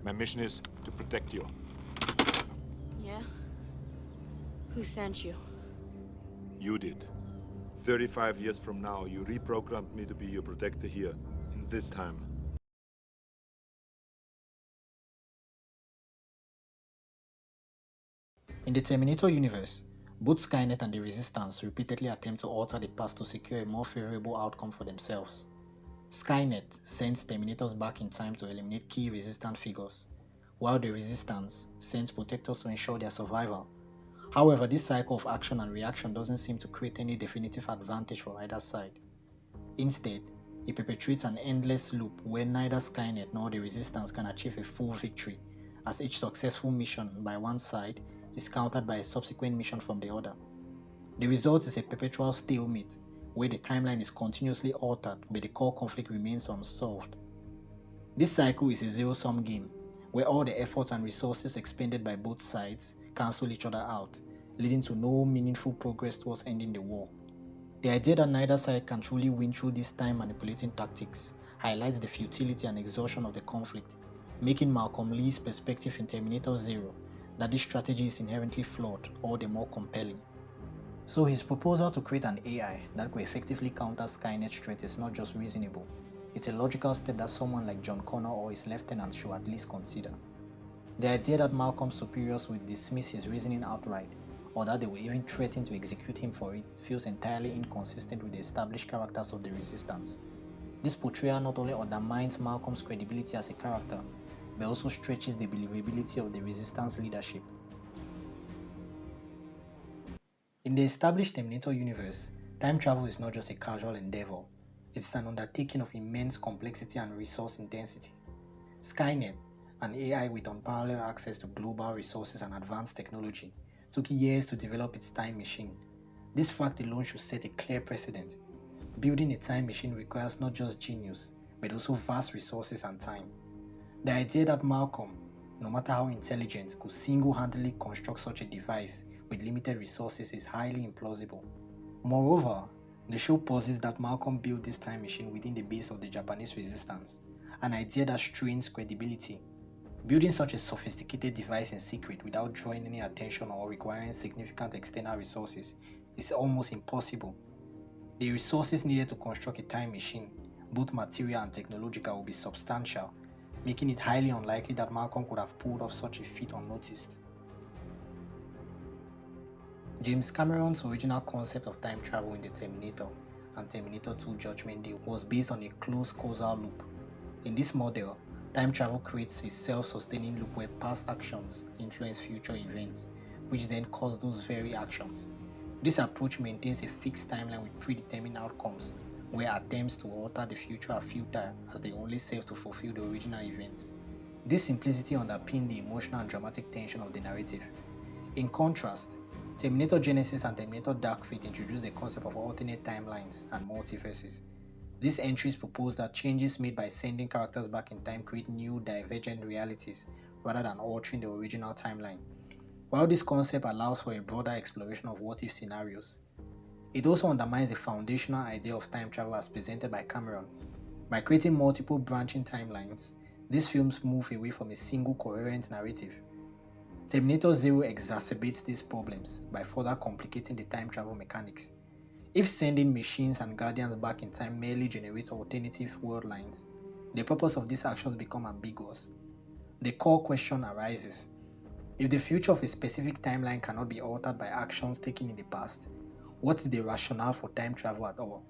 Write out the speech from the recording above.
My mission is to protect you. Yeah? Who sent you? You did. 35 years from now, you reprogrammed me to be your protector here, in this time. In the Terminator universe, both Skynet and the Resistance repeatedly attempt to alter the past to secure a more favorable outcome for themselves. Skynet sends Terminators back in time to eliminate key resistant figures, while the Resistance sends protectors to ensure their survival. However, this cycle of action and reaction doesn't seem to create any definitive advantage for either side. Instead, it perpetuates an endless loop where neither Skynet nor the Resistance can achieve a full victory, as each successful mission by one side is countered by a subsequent mission from the other. The result is a perpetual stalemate, where the timeline is continuously altered but the core conflict remains unsolved. This cycle is a zero-sum game, where all the effort and resources expended by both sides cancel each other out, leading to no meaningful progress towards ending the war. The idea that neither side can truly win through these time-manipulating tactics highlights the futility and exhaustion of the conflict, making Malcolm Lee's perspective in Terminator Zero that this strategy is inherently flawed all the more compelling. So his proposal to create an AI that could effectively counter Skynet's threat is not just reasonable, it's a logical step that someone like John Connor or his lieutenants should at least consider. The idea that Malcolm's superiors would dismiss his reasoning outright, or that they would even threaten to execute him for it, feels entirely inconsistent with the established characters of the Resistance. This portrayal not only undermines Malcolm's credibility as a character, but also stretches the believability of the Resistance leadership. In the established Terminator universe, time travel is not just a casual endeavor, it's an undertaking of immense complexity and resource intensity. Skynet, an AI with unparalleled access to global resources and advanced technology, took years to develop its time machine. This fact alone should set a clear precedent. Building a time machine requires not just genius, but also vast resources and time. The idea that Malcolm, no matter how intelligent, could single-handedly construct such a device with limited resources is highly implausible. Moreover, the show posits that Malcolm built this time machine within the base of the Japanese Resistance, an idea that strains credibility. Building such a sophisticated device in secret without drawing any attention or requiring significant external resources is almost impossible. The resources needed to construct a time machine, both material and technological, will be substantial, making it highly unlikely that Malcolm could have pulled off such a feat unnoticed. James Cameron's original concept of time travel in the Terminator and Terminator 2 Judgment Day was based on a closed causal loop. In this model, time travel creates a self-sustaining loop where past actions influence future events, which then cause those very actions. This approach maintains a fixed timeline with predetermined outcomes, where attempts to alter the future are futile as they only serve to fulfill the original events. This simplicity underpins the emotional and dramatic tension of the narrative. In contrast, Terminator Genesis and Terminator Dark Fate introduce the concept of alternate timelines and multiverses. These entries propose that changes made by sending characters back in time create new divergent realities rather than altering the original timeline. While this concept allows for a broader exploration of what-if scenarios, it also undermines the foundational idea of time travel as presented by Cameron. By creating multiple branching timelines, these films move away from a single coherent narrative. Terminator Zero exacerbates these problems by further complicating the time travel mechanics. If sending machines and guardians back in time merely generates alternative world lines, the purpose of these actions becomes ambiguous. The core question arises: if the future of a specific timeline cannot be altered by actions taken in the past, what is the rationale for time travel at all?